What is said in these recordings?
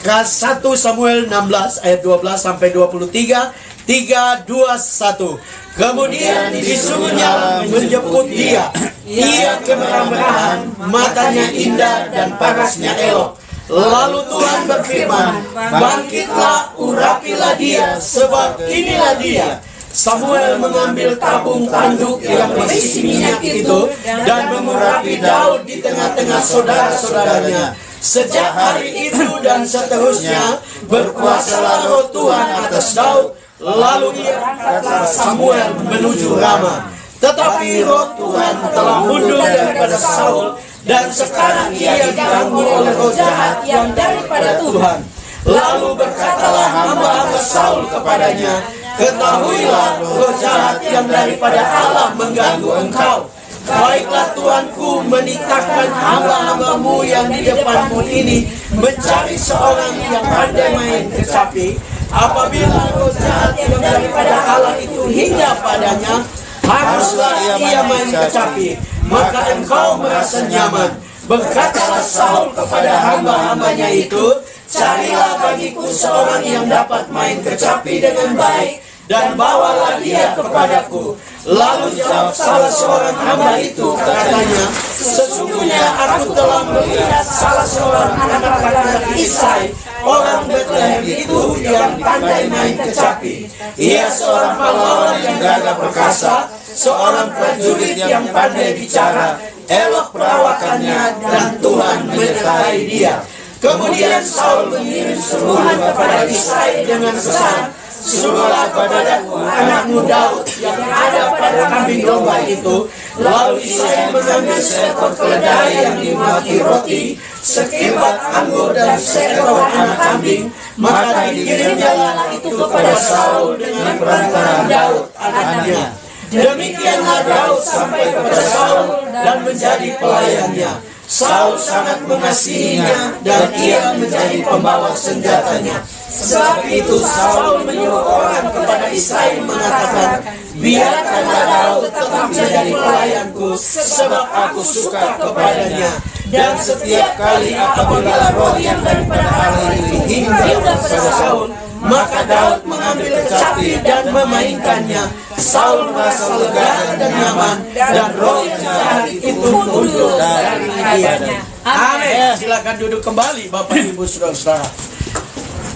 1 Samuel 16 ayat 12 sampai 23. 3, 2, 1. Kemudian disuruhnya menjemput dia. Ia kemerah-merahan, matanya indah dan parasnya elok. Lalu Tuhan berfirman, bangkitlah, urapilah dia, sebab inilah dia. Samuel mengambil tabung tanduk yang berisi minyak itu dan mengurapi Daud di tengah-tengah saudara-saudaranya. Sejak hari itu dan seterusnya berkuasalah roh Tuhan atas Daud. Lalu ia berangkatlah Samuel menuju Rama. Tetapi roh Tuhan telah mundur daripada Saul, dan sekarang ia diganggu oleh roh jahat yang daripada Tuhan. Lalu berkatalah hamba-hamba Saul kepadanya, ketahuilah roh jahat yang daripada Allah mengganggu engkau. Baiklah Tuanku menitahkan hamba-hambamu yang di depanmu ini mencari seorang yang pandai main kecapi. Apabila roh jahat yang daripada Allah itu hingga padanya, haruslah ia main kecapi, maka engkau merasa nyaman. Berkatalah Saul kepada hamba-hambanya itu, carilah bagiku seorang yang dapat main kecapi dengan baik, dan bawalah dia kepadaku. Lalu jawab salah seorang hamba itu, katanya, sesungguhnya aku telah melihat salah seorang anak laki-laki Isai, orang Betlehem itu yang pandai main kecapi. Ia seorang pahlawan yang gagah perkasa, seorang prajurit yang pandai bicara, elok perawakannya, dan Tuhan menyertai dia. Kemudian Saul mengirim suruhan kepada Isai dengan pesan, suruhlah kepadaku anakmu Daud yang ada pada kambing domba itu. Lalu Isai mengambil seekor keledai yang dimakan roti, sekimbat anggur dan seekor anak kambing. Maka dikirimnya itu kepada Saul dengan perantara Daud anaknya. Demikianlah Daud sampai kepada Saul dan menjadi pelayannya. Saul sangat mengasihinya dan ia menjadi pembawa senjatanya. Sebab itu Saul menyuruh orang kepada Isai mengatakan, biarkanlah Daud tetap menjadi pelayanku, sebab aku suka kepadanya. Dan setiap kali apabila roh yang daripada Allah itu hingga kepada Saul, maka Daud mengambil kecapi dan memainkannya. Saul merasa lega dan nyaman, dan roh yang jahat itu mundur dari dianya. Amin. Silakan duduk kembali Bapak Ibu Saudara-saudara.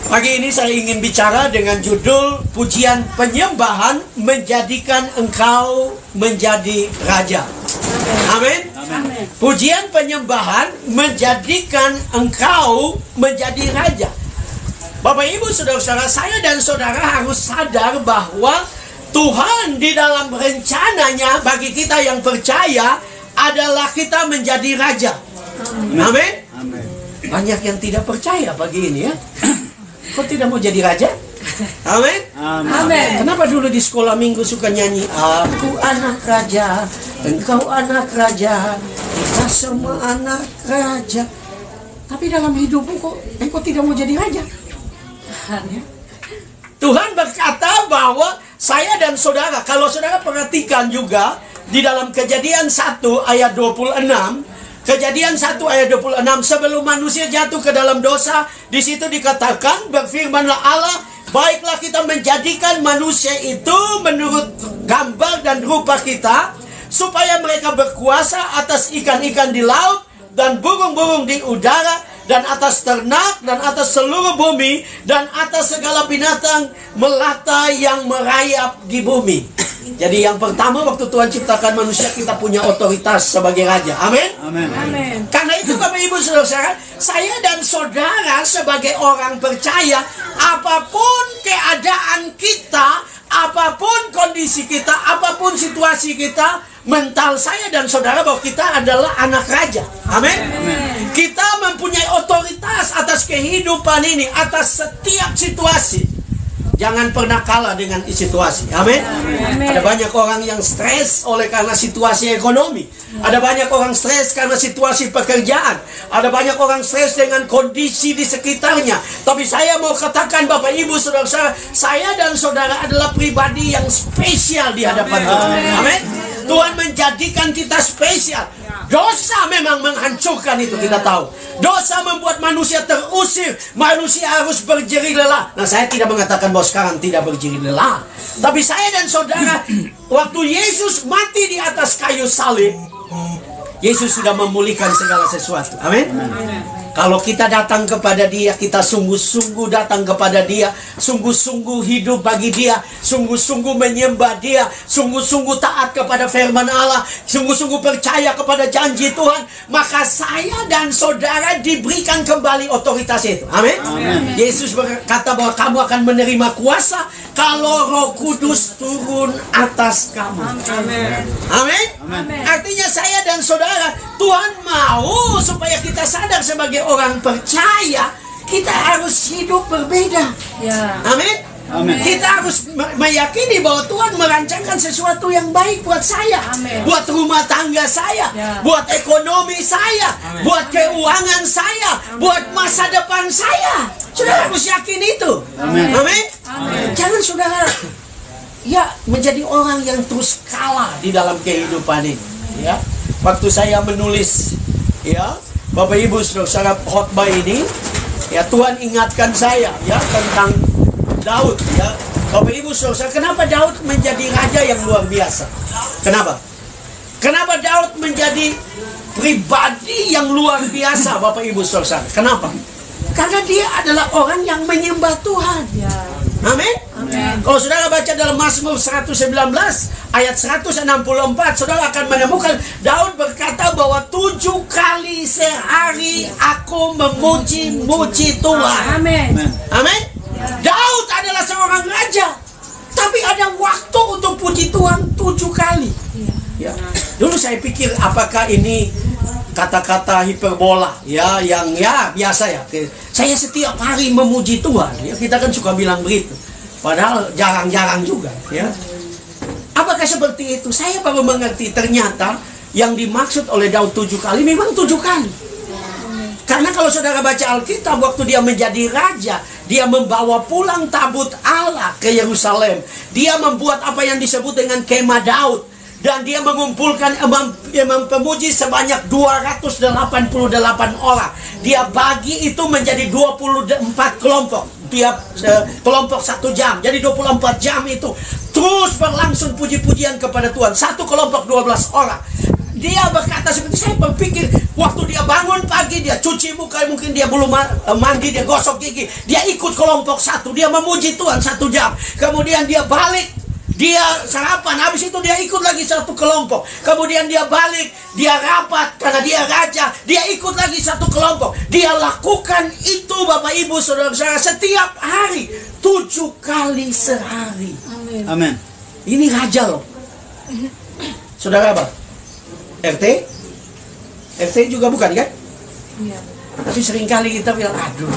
Pagi ini saya ingin bicara dengan judul pujian penyembahan menjadikan engkau menjadi raja. Amin. Pujian penyembahan menjadikan engkau menjadi raja. Bapak Ibu Saudara-saudara, saya dan saudara harus sadar bahwa Tuhan di dalam rencananya bagi kita yang percaya adalah kita menjadi raja. Amin. Banyak yang tidak percaya pagi ini ya. Kok tidak mau jadi raja? Amin. Amin. Kenapa dulu di sekolah minggu suka nyanyi, aku anak raja, engkau anak raja, kita semua anak raja. Tapi dalam hidupmu kok engkau tidak mau jadi raja? Tuhan berkata bahwa saya dan saudara, kalau saudara perhatikan juga di dalam Kejadian 1 ayat 26, Kejadian 1 ayat 26, sebelum manusia jatuh ke dalam dosa, di situ dikatakan, berfirmanlah Allah, baiklah kita menjadikan manusia itu menurut gambar dan rupa kita, supaya mereka berkuasa atas ikan-ikan di laut dan burung-burung di udara, dan atas ternak, dan atas seluruh bumi, dan atas segala binatang melata yang merayap di bumi. Jadi yang pertama waktu Tuhan ciptakan manusia, kita punya otoritas sebagai raja. Amin. Amin. Karena itu Bapak Ibu Saudara, saya dan saudara sebagai orang percaya, apapun keadaan kita, apapun kondisi kita, apapun situasi kita, mental saya dan saudara bahwa kita adalah anak raja. Amin. Kita mempunyai otoritas atas kehidupan ini, atas setiap situasi. Jangan pernah kalah dengan situasi. Amin. Ada banyak orang yang stres oleh karena situasi ekonomi. Ada banyak orang stres karena situasi pekerjaan. Ada banyak orang stres dengan kondisi di sekitarnya. Tapi saya mau katakan Bapak Ibu Saudara, saya dan saudara adalah pribadi yang spesial di hadapan Tuhan. Amin. Tuhan menjadikan kita spesial. Dosa memang menghancurkan itu, kita tahu. Dosa membuat manusia terusir. Manusia harus berjerih lelah. Nah, saya tidak mengatakan bahwa sekarang tidak berjerih lelah. Tapi saya dan saudara, waktu Yesus mati di atas kayu salib, Yesus sudah memulihkan segala sesuatu. Amin. Kalau kita datang kepada Dia, kita sungguh-sungguh datang kepada Dia, sungguh-sungguh hidup bagi Dia, sungguh-sungguh menyembah Dia, sungguh-sungguh taat kepada firman Allah, sungguh-sungguh percaya kepada janji Tuhan, maka saya dan saudara diberikan kembali otoritas itu. Amin. Yesus berkata bahwa kamu akan menerima kuasa kalau Roh Kudus turun atas kamu. Amin. Artinya saya dan saudara, Tuhan mau supaya kita sadar sebagai orang percaya, kita harus hidup berbeda. Amin. Kita harus meyakini bahwa Tuhan merancangkan sesuatu yang baik buat saya, buat rumah tangga saya, buat ekonomi saya, buat keuangan saya, buat masa depan saya. Saudara harus yakin itu. Amin. Jangan saudara menjadi orang yang terus kalah di dalam kehidupan ini. Waktu saya menulis Bapak Ibu saudara khotbah ini, Tuhan ingatkan saya tentang Daud. Bapak Ibu saudara, kenapa Daud menjadi raja yang luar biasa? Kenapa Daud menjadi pribadi yang luar biasa, Bapak Ibu saudara? Kenapa? Karena dia adalah orang yang menyembah Tuhan. Amin. Kalau saudara baca dalam Mazmur 119 ayat 164, saudara akan menemukan Daud berkata bahwa 7 kali sehari aku memuji-muji Tuhan. Amin. Daud adalah seorang raja, tapi ada waktu untuk puji Tuhan 7 kali. Dulu saya pikir apakah ini kata-kata hiperbola yang biasa saya setiap hari memuji Tuhan. Kita kan suka bilang begitu, padahal jarang-jarang juga. Apakah seperti itu? Saya baru mengerti ternyata yang dimaksud oleh Daud 7 kali memang 7 kali. Karena kalau saudara baca Alkitab, waktu dia menjadi raja, dia membawa pulang tabut Allah ke Yerusalem. Dia membuat apa yang disebut dengan kemah Daud. Dan dia mengumpulkan pemuji sebanyak 288 orang. Dia bagi itu menjadi 24 kelompok. Tiap kelompok 1 jam. Jadi 24 jam itu terus berlangsung puji-pujian kepada Tuhan. Satu kelompok 12 orang. Dia berkata seperti, saya berpikir waktu dia bangun pagi, dia cuci muka, mungkin dia belum mandi, dia gosok gigi, dia ikut kelompok 1, dia memuji Tuhan 1 jam. Kemudian dia balik, dia sarapan, habis itu dia ikut lagi 1 kelompok. Kemudian dia balik, dia rapat karena dia raja, dia ikut lagi 1 kelompok. Dia lakukan itu Bapak Ibu Saudara-saudara setiap hari 7 kali sehari. Amin. Ini raja loh. Saudara apa? RT? RT juga bukan kan? Iya. Tapi seringkali kita bilang, aduh,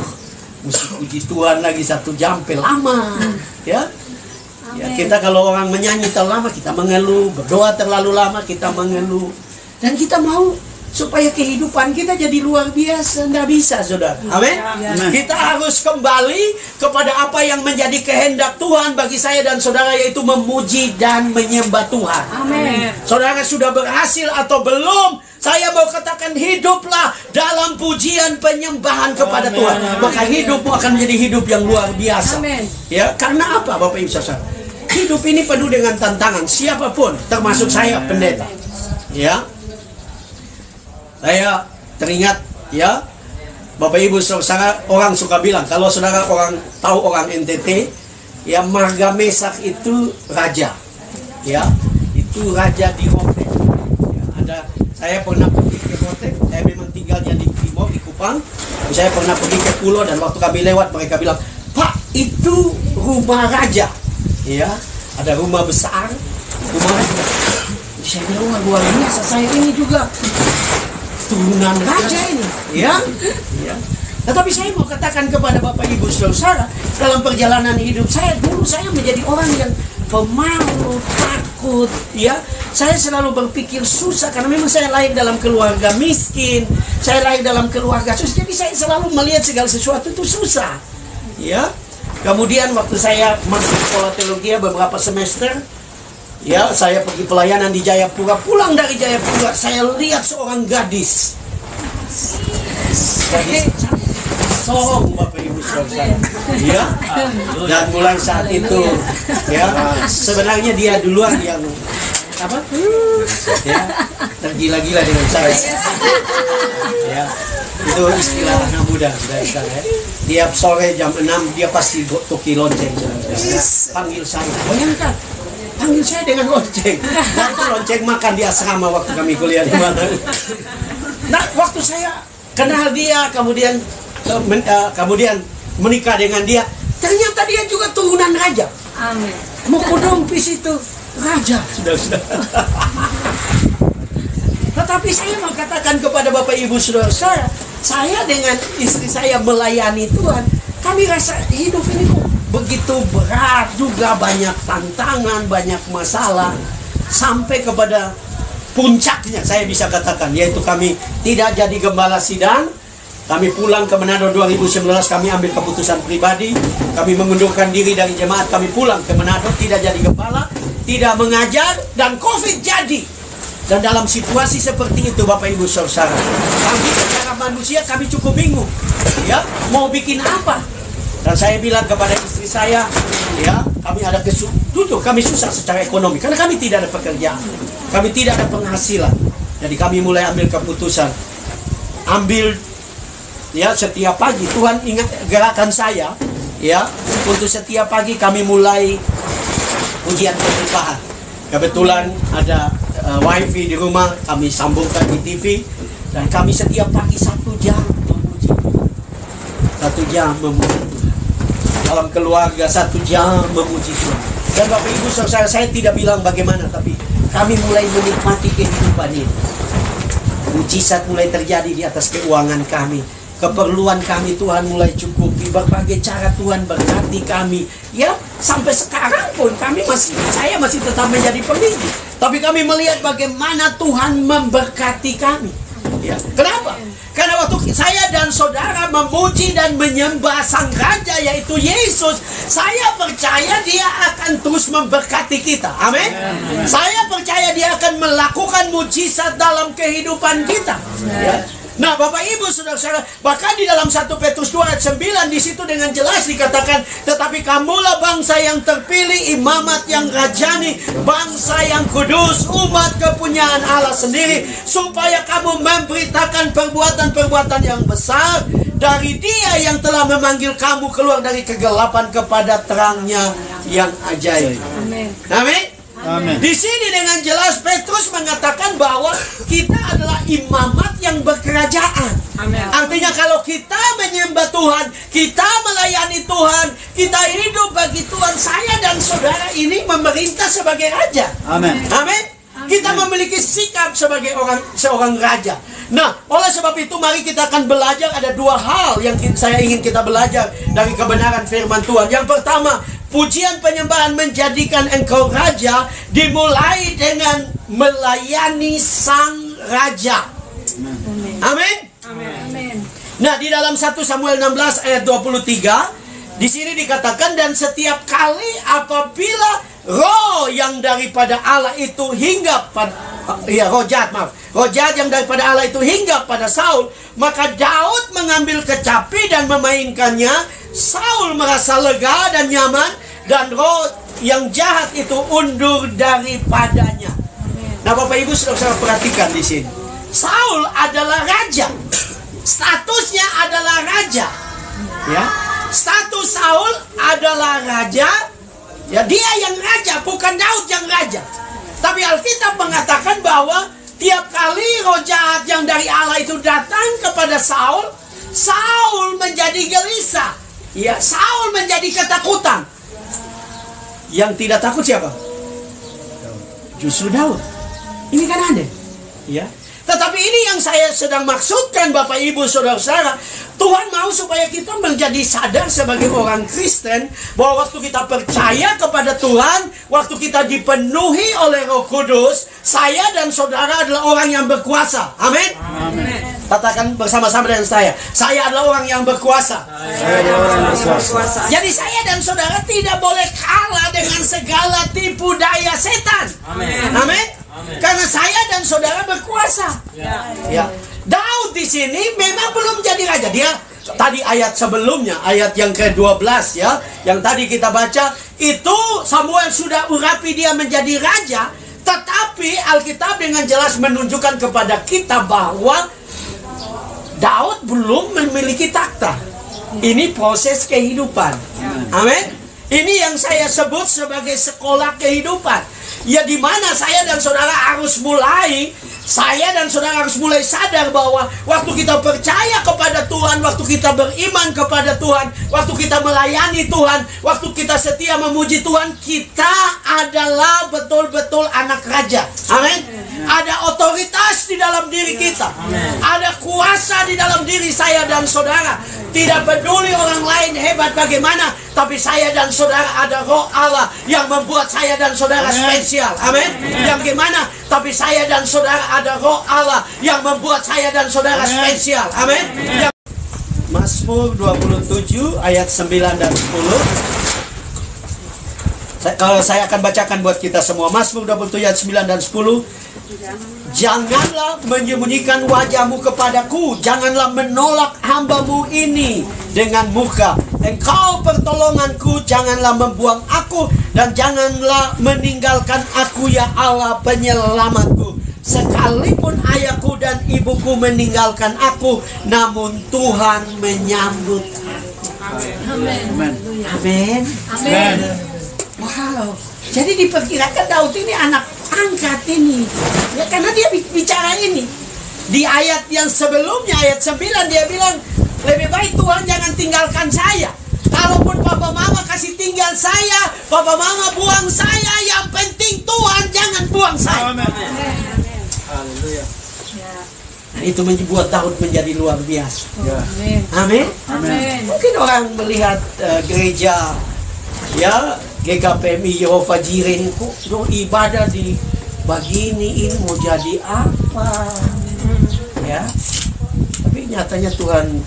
mesti puji Tuhan lagi 1 jam, lama. Ya, kita kalau orang menyanyi terlalu lama, kita mengeluh. Berdoa terlalu lama, kita mengeluh. Dan kita mau supaya kehidupan kita jadi luar biasa. Nggak bisa, saudara. Amin. Kita harus kembali kepada apa yang menjadi kehendak Tuhan bagi saya dan saudara, yaitu memuji dan menyembah Tuhan. Amin. Saudara sudah berhasil atau belum? Saya mau katakan, hiduplah dalam pujian penyembahan kepada Tuhan. Maka hidupmu akan menjadi hidup yang luar biasa. Amin. Ya, karena apa, Bapak Ibu saudara? Hidup ini penuh dengan tantangan. Siapapun, termasuk saya pendeta. Ya. Saya teringat Bapak Ibu saudara, orang suka bilang, kalau saudara tahu orang NTT, Marga Mesak itu raja. Itu raja di hotel. Saya pernah pergi ke hotel, saya memang tinggalnya di Timur, di Kupang. Saya pernah pergi ke pulau, dan waktu kami lewat mereka bilang, Pak, itu rumah raja. Ada rumah besar, rumah raja. Saya bilang, luar biasa, saya ini juga turunan raja ini. Tetapi saya mau katakan kepada Bapak Ibu saudara, dalam perjalanan hidup saya dulu, saya menjadi orang yang pemalu, takut. Saya selalu berpikir susah, karena memang saya lahir dalam keluarga miskin, saya lahir dalam keluarga susah. Jadi saya selalu melihat segala sesuatu itu susah. Kemudian waktu saya masuk sekolah teologi beberapa semester, Ya, saya pergi pelayanan di Jayapura. Pulang dari Jayapura, saya lihat seorang gadis. Gadis sorong, Bapak Ibu Saudara. Ya. Dan mulai saat itu, ya, sebenarnya dia duluan yang apa? Ya, tergila-gila dengan saya. Ya. Itu istilah anak muda, saudara. Ya. Tiap sore jam 6 dia pasti toki lonceng, saudara. Panggil saya. Bayangkan, panggil saya dengan lonceng. Nah, itu lonceng makan di asrama waktu kami kuliah di mana. Nah, waktu saya kenal dia, kemudian menikah dengan dia, ternyata dia juga turunan raja. Amin. Mukudompis itu raja, sudah. Tetapi saya mau katakan kepada Bapak Ibu Saudara saya dengan istri saya melayani Tuhan, kami rasa hidup ini kok begitu berat juga, banyak tantangan, banyak masalah, sampai kepada puncaknya saya bisa katakan, yaitu kami tidak jadi gembala sidang. Kami pulang ke Manado 2019, kami ambil keputusan pribadi, kami mengundurkan diri dari jemaat, kami pulang ke Manado, tidak jadi gembala, tidak mengajar, dan COVID jadi. Dan dalam situasi seperti itu, Bapak Ibu Saudara, kami secara manusia kami cukup bingung, ya, mau bikin apa? Dan saya bilang kepada istri saya, ya, kami ada kami susah secara ekonomi karena kami tidak ada pekerjaan, kami tidak ada penghasilan. Jadi kami mulai ambil keputusan, ya, setiap pagi Tuhan ingat gerakan saya, ya, untuk setiap pagi kami mulai ujian pembukaan. Kebetulan ada wifi di rumah, kami sambungkan di TV, dan kami setiap pagi 1 jam memuji Tuhan. 1 jam memuji Tuhan. Dalam keluarga 1 jam memuji Tuhan. Dan Bapak Ibu Saudara, saya tidak bilang bagaimana, tapi kami mulai menikmati kehidupan ini. Mujizat mulai terjadi di atas keuangan kami. Keperluan kami Tuhan mulai cukupi, berbagai cara Tuhan berkati kami. Ya, sampai sekarang pun saya masih tetap menjadi pemimpin. Tapi kami melihat bagaimana Tuhan memberkati kami. Ya, kenapa? Karena waktu saya dan saudara memuji dan menyembah Sang Raja, yaitu Yesus, saya percaya Dia akan terus memberkati kita. Amin. Saya percaya Dia akan melakukan mujizat dalam kehidupan kita. Ya. Nah, Bapak Ibu Saudara-saudara, bahkan di dalam 1 Petrus 2 ayat 9 di situ dengan jelas dikatakan, tetapi kamulah bangsa yang terpilih, imamat yang rajani, bangsa yang kudus, umat kepunyaan Allah sendiri, supaya kamu memberitakan perbuatan-perbuatan yang besar dari Dia yang telah memanggil kamu keluar dari kegelapan kepada terangnya yang ajaib. Amin. Amin. Amin. Di sini dengan jelas Petrus mengatakan bahwa kita adalah imamat yang berkerajaan. Amin. Artinya kalau kita menyembah Tuhan, kita melayani Tuhan, kita hidup bagi Tuhan, saya dan saudara ini memerintah sebagai raja. Amin. Amin. Kita memiliki sikap sebagai seorang raja. Nah, oleh sebab itu mari kita akan belajar, ada 2 hal yang saya ingin kita belajar dari kebenaran firman Tuhan. Yang pertama, pujian penyembahan menjadikan engkau raja dimulai dengan melayani Sang Raja. Amin. Amin. Nah, di dalam 1 Samuel 16 ayat 23 di sini dikatakan, dan setiap kali apabila roh yang daripada Allah itu hingga pada roh jahat yang daripada Allah itu hingga pada Saul, maka Daud mengambil kecapi dan memainkannya. Saul merasa lega dan nyaman, dan roh yang jahat itu undur daripadanya. Nah, Bapak Ibu saudara perhatikan di sini. Saul adalah raja. Statusnya adalah raja. Ya. Status Saul adalah raja. Ya, dia yang raja, bukan Daud yang raja. Tapi Alkitab mengatakan bahwa tiap kali roh jahat yang dari Allah itu datang kepada Saul, Saul menjadi gelisah. Ya, Saul menjadi ketakutan. Yang tidak takut siapa? Justru Daud. Ini kan aneh. Ya. Tetapi ini yang saya sedang maksudkan, Bapak Ibu Saudara-saudara. Tuhan mau supaya kita menjadi sadar sebagai orang Kristen bahwa waktu kita percaya kepada Tuhan, waktu kita dipenuhi oleh Roh Kudus, saya dan saudara adalah orang yang berkuasa. Amin. Amin. Katakan bersama-sama dengan saya adalah orang yang berkuasa. Jadi saya dan saudara tidak boleh kalah dengan segala tipu daya setan. Amin. Karena saya dan saudara berkuasa. Ya. Daud di sini memang belum jadi raja. Dia tadi ayat sebelumnya, ayat yang ke-12 ya, yang tadi kita baca, itu Samuel sudah urapi dia menjadi raja. Tetapi Alkitab dengan jelas menunjukkan kepada kita bahwa Daud belum memiliki takhta. Ini proses kehidupan. Amin. Ini yang saya sebut sebagai sekolah kehidupan. Ya, di mana saya dan saudara harus mulai. Saya dan saudara harus mulai sadar bahwa waktu kita percaya kepada Tuhan, waktu kita beriman kepada Tuhan, waktu kita melayani Tuhan, waktu kita setia memuji Tuhan, kita adalah betul-betul anak raja. Amin. Ada otoritas di dalam diri kita. Ada kuasa di dalam diri saya dan saudara. Tidak peduli orang lain hebat bagaimana, tapi saya dan saudara ada Roh Allah yang membuat saya dan saudara spesial. Amin. Yang gimana? Tapi saya dan saudara ada Roh Allah yang membuat saya dan saudara spesial. Amin. Mazmur 27 ayat 9 dan 10. Kalau saya akan bacakan buat kita semua. Mazmur 27 ayat 9 dan 10. Janganlah menyembunyikan wajahmu kepadaku, janganlah menolak hambamu ini dengan muka. Engkau pertolonganku, janganlah membuang aku, dan janganlah meninggalkan aku, ya Allah penyelamatku. Sekalipun ayahku dan ibuku meninggalkan aku, namun Tuhan menyambut aku. Amin. Amin. Amin. Wow. Jadi diperkirakan Daud ini anak angkat ini. Ya, karena dia bicara ini. Di ayat yang sebelumnya, ayat 9, dia bilang, lebih baik Tuhan jangan tinggalkan saya. Kalaupun papa mama kasih tinggal saya, papa mama buang saya, yang penting Tuhan jangan buang saya. Amin. Haleluya. Nah, itu membuat Daud menjadi luar biasa. Amin. Amin. Mungkin orang melihat gereja, ya, GKPMI Yehova Jireh, kok ibadah di begini, ini mau jadi apa? Ya, tapi nyatanya Tuhan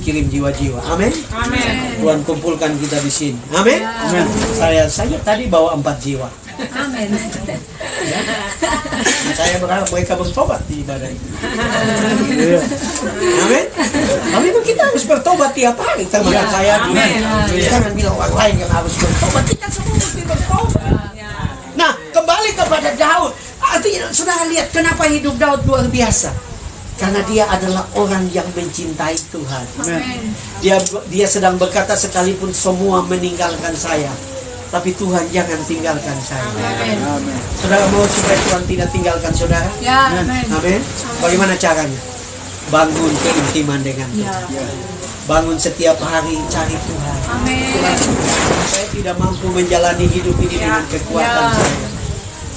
kirim jiwa-jiwa. Amin. Amin. Tuhan kumpulkan kita di sini. Amin. Amin. Saya tadi bawa 4 jiwa. Amin. Ya. Saya berharap mereka bertobat di ibadah ini. Amin. Tapi kita harus bertobat tiap hari. Termasuk saya. Jangan bilang orang lain yang harus bertobat. Kita semua mesti bertobat. Nah, kembali kepada Daud. Artinya, saudara lihat kenapa hidup Daud luar biasa. Karena dia adalah orang yang mencintai Tuhan. Amen. Dia sedang berkata, sekalipun semua meninggalkan saya, tapi Tuhan jangan tinggalkan saya. Amen. Saudara mau supaya Tuhan tidak tinggalkan saudara? Ya, amin. Amin. Bagaimana caranya? Bangun keintiman dengan Tuhan. Ya. Bangun setiap hari cari Tuhan. Amin. Saya tidak mampu menjalani hidup ini dengan kekuatan saya.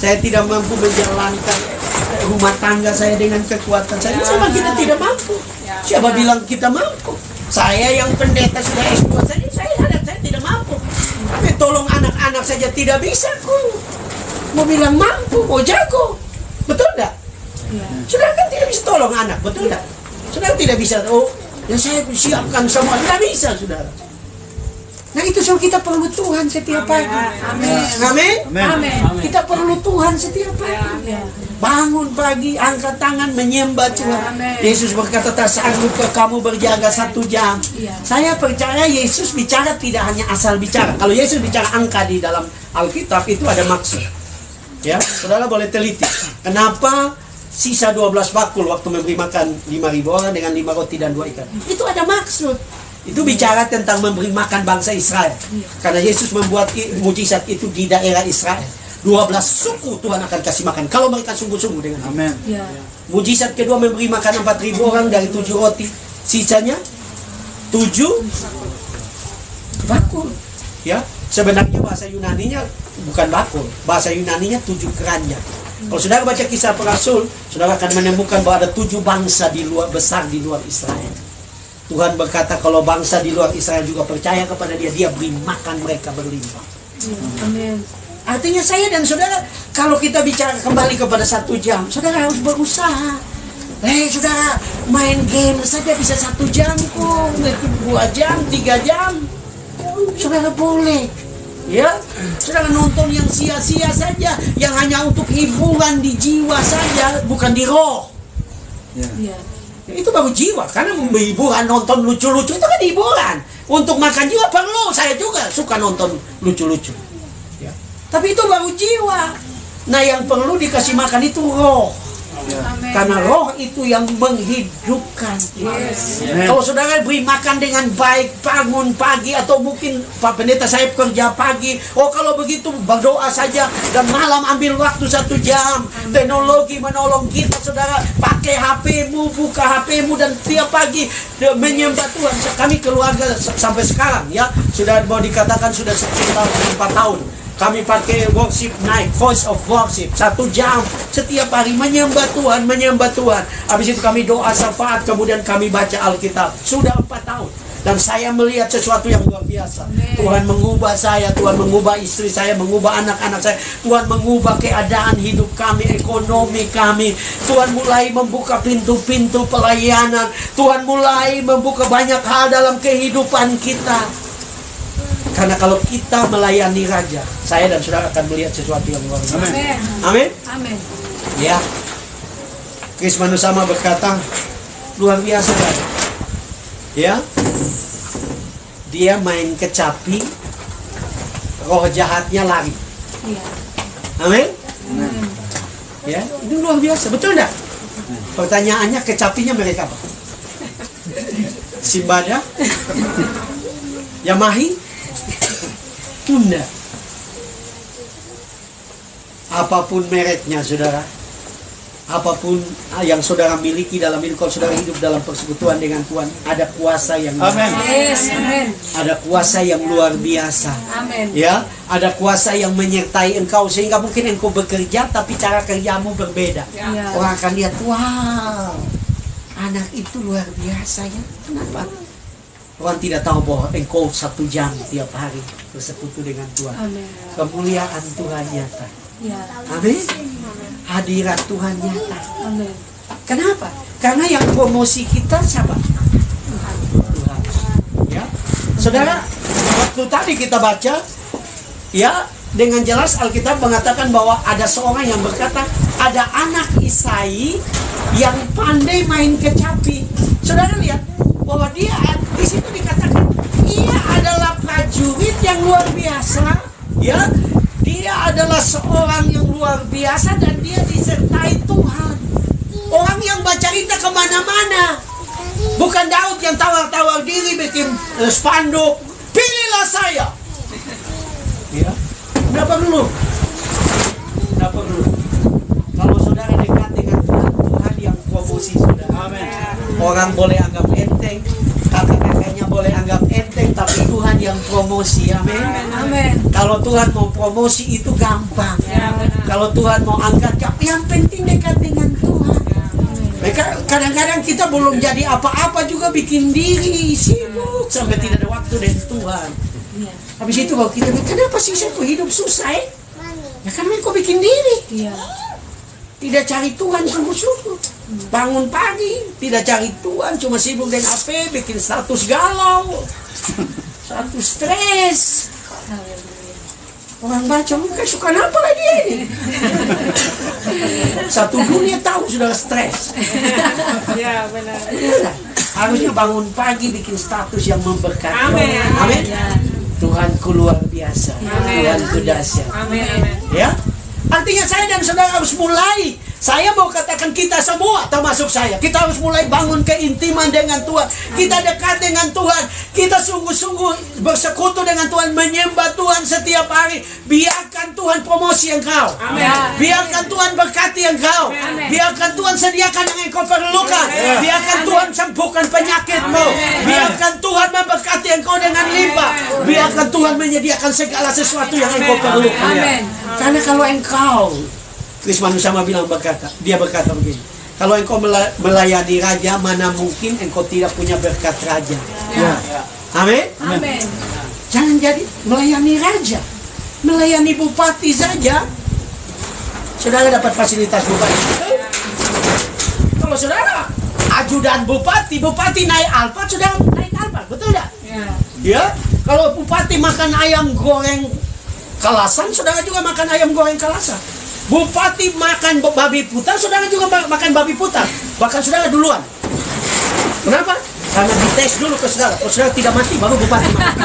Saya tidak mampu menjalankan rumah tangga saya dengan kekuatan saya. Sama kita tidak mampu. Siapa bilang kita mampu? Saya yang pendeta sudah S2 saja, saya tidak mampu. Tapi tolong anak-anak saja tidak bisa kok. Mau bilang mampu, mau jago. Betul enggak? Saudara kan tidak bisa tolong anak, betul enggak? Saudara tidak bisa, oh, yang saya siapkan semua, tidak bisa, saudara. Nah, itu sebab kita perlu Tuhan setiap pagi. Amin. Amin. Amin. Kita perlu Tuhan setiap pagi. Bangun pagi, angkat tangan, menyembah Tuhan. Yesus berkata, tak sanggupkah kamu berjaga 1 jam? Saya percaya Yesus bicara tidak hanya asal bicara. Kalau Yesus bicara angka di dalam Alkitab, itu ada maksud. Ya, saudara boleh teliti. Kenapa sisa 12 bakul waktu memberi makan 5.000 orang dengan 5 roti dan 2 ikan? Itu ada maksud. Itu bicara tentang memberi makan bangsa Israel. Karena Yesus membuat mujizat itu di daerah Israel. 12 suku Tuhan akan kasih makan kalau mereka sungguh-sungguh dengan Amin. Mujizat kedua memberi makan 4.000 orang dari 7 roti. Sisanya 7 bakul. Ya, sebenarnya bahasa Yunaninya bukan bakul. Bahasa Yunaninya 7 keranjang. Kalau saudara baca Kisah Para Rasul, saudara akan menemukan bahwa ada 7 bangsa di luar besar di luar Israel. Tuhan berkata kalau bangsa di luar Israel juga percaya kepada dia, dia beri makan mereka berlimpah. Amin. Artinya saya dan saudara, kalau kita bicara kembali kepada 1 jam, saudara harus berusaha. Saudara, main game saja bisa 1 jam kok, 2 jam, 3 jam. Saudara boleh. Ya, saudara nonton yang sia-sia saja, yang hanya untuk hiburan di jiwa saja, bukan di roh. Ya. Itu baru jiwa, karena hiburan nonton lucu-lucu itu kan hiburan. Untuk makan jiwa perlu, saya juga suka nonton lucu-lucu. Ya. Tapi itu baru jiwa. Nah, yang perlu dikasih makan itu roh. Karena roh itu yang menghidupkan. Kalau saudara beri makan dengan baik, bangun pagi, atau mungkin Pak Pendeta saya kerja pagi, kalau begitu berdoa saja, dan malam ambil waktu 1 jam. Teknologi menolong kita, saudara. Pakai HP-mu, buka HP-mu, dan tiap pagi menyembah Tuhan. Kami keluarga sampai sekarang, ya, sudah mau dikatakan sudah sekitar 4 tahun. Kami pakai worship night, voice of worship, 1 jam setiap hari menyembah Tuhan, menyembah Tuhan. Habis itu kami doa syafaat, kemudian kami baca Alkitab. Sudah 4 tahun. Dan saya melihat sesuatu yang luar biasa. Tuhan mengubah saya, Tuhan mengubah istri saya, mengubah anak-anak saya. Tuhan mengubah keadaan hidup kami, ekonomi kami. Tuhan mulai membuka pintu-pintu pelayanan. Tuhan mulai membuka banyak hal dalam kehidupan kita. Karena kalau kita melayani Raja, saya dan saudara akan melihat sesuatu yang luar biasa. Amin. Amin. Ya. Kris Manusama berkata, luar biasa kan? Ya. Dia main kecapi, roh jahatnya lari. Iya. Amin. Ya, itu luar biasa, betul enggak? Pertanyaannya, kecapinya mereka apa? Simbada? Yamahi? Tunda. Apapun mereknya, saudara, apapun yang saudara miliki dalam hidup, kalau saudara hidup dalam persekutuan dengan Tuhan, ada kuasa yang ada kuasa yang luar biasa. Amin. Ya, ada kuasa yang menyertai engkau, sehingga mungkin engkau bekerja tapi cara kerjamu berbeda. Ya. Orang akan lihat, wow, anak itu luar biasa ya. Kenapa? Orang tidak tahu bahwa engkau 1 jam tiap hari bersekutu dengan Tuhan. Amin. Kemuliaan Tuhan nyata. Ya. Amin. Hadirat Tuhan nyata. Amin. Kenapa? Karena yang promosi kita siapa? Tuhan. Ya. Saudara, waktu tadi kita baca, ya, dengan jelas Alkitab mengatakan bahwa ada seorang yang berkata, ada anak Isai yang pandai main kecapi. Saudara lihat bahwa dia di situ dikatakan ia adalah prajurit yang luar biasa, ya. Dia adalah seorang yang luar biasa dan dia disertai Tuhan. Orang yang baca cerita kemana-mana. Bukan Daud yang tawar-tawar diri bikin spanduk, pilihlah saya. Ya, tidak perlu. Tidak perlu. Kalau saudara dekat dengan Tuhan, Tuhan yang promosi saudara. Amin. Orang boleh anggap enteng, kakak-kakaknya boleh anggap enteng, tapi Tuhan yang promosi. Amin. Amin. Kalau Tuhan mau promosi itu gampang. Ya, kalau Tuhan mau angkat, yang penting dekat dengan Tuhan. Mereka kadang-kadang kita belum jadi apa-apa juga bikin diri sibuk sampai tidak ada waktu dengan Tuhan. Habis itu kalau kita bilang, kenapa sih saya kok hidup susah? Ya karena kau bikin diri. Iya. Tidak cari Tuhan sungguh-sungguh. Bangun pagi, tidak cari Tuhan, cuma sibuk dengan HP, bikin status galau, status stres. Orang baca, mungkin suka apa lah dia ini? Satu dunia tahu sudah stres. Ya, benar. Harusnya bangun pagi bikin status yang memberkati. Amin. Amin. Tuhanku luar biasa. Tuhanku dahsyat. Amin. Ya. Artinya saya dan saudara harus mulai. Saya mau katakan kita semua, termasuk saya, kita harus mulai bangun keintiman dengan Tuhan. Kita dekat dengan Tuhan. Kita sungguh-sungguh bersekutu dengan Tuhan, menyembah Tuhan setiap hari. Biarkan Tuhan promosi engkau. Amin. Biarkan Tuhan berkati engkau. Amin. Biarkan Tuhan sediakan yang engkau perlukan. Biarkan Tuhan sembuhkan penyakitmu. Biarkan Tuhan memberkati engkau dengan limpah. Biarkan Tuhan menyediakan segala sesuatu yang engkau perlukan. Amin. Karena kalau engkau, Kris Manusama dia berkata begini, kalau engkau melayani raja, mana mungkin engkau tidak punya berkat raja. Ya. Amin. Amin. Jangan jadi melayani raja, melayani bupati saja, saudara dapat fasilitas bupati. Kalau kalau saudara ajudan bupati, bupati naik Alphard, saudara naik Alphard, betul tidak? Ya. Ya, kalau bupati makan ayam goreng Kalasan, saudara juga makan ayam goreng Kalasan. Bupati makan babi putar, saudara juga makan babi putar. Bahkan saudara duluan. Kenapa? Karena dites dulu ke saudara. Kalau saudara tidak mati, baru bupati mati.